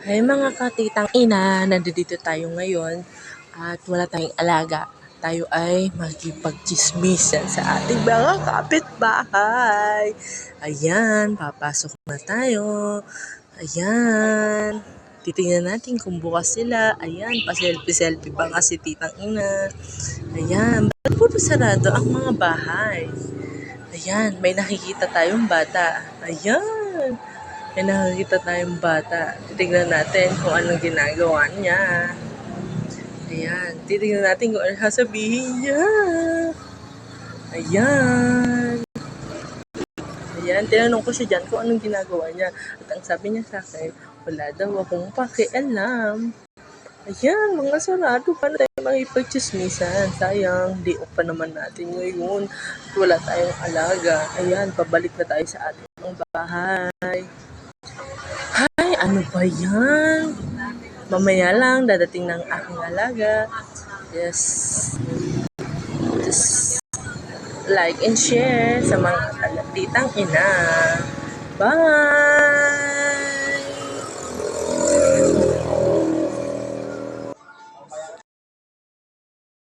Hay mga katitang ina, nandito tayo ngayon at wala tayong alaga. Tayo ay magkipagchismisan sa ating mga kapitbahay. Ayan, papasok na tayo. Ayan, titingnan natin kung bukas sila. Ayan, pa-selfie-selfie pa kasi titang ina. Ayan, ba't puro sarado ang mga bahay? Ayan, may nakikita tayong bata. Ayan, may nakikita tayong bata. Titignan natin kung anong ginagawa niya. Ayan, titignan natin kung ano sasabihin niya. Ayan. Ayan, tinanong ko siya dyan kung anong ginagawa niya. At ang sabi niya sa akin, wala daw akong pakialam. Ayan, mga sarado, paano tayo makipagchismisan? Sayang, di off pa naman natin ngayon. At wala tayong alaga. Ayan, pabalik na tayo sa ating bahay. Ay, ano ba yan? Mamaya lang, dadating ng aking alaga. Yes. Just like and share sa mga titang ina. Bye!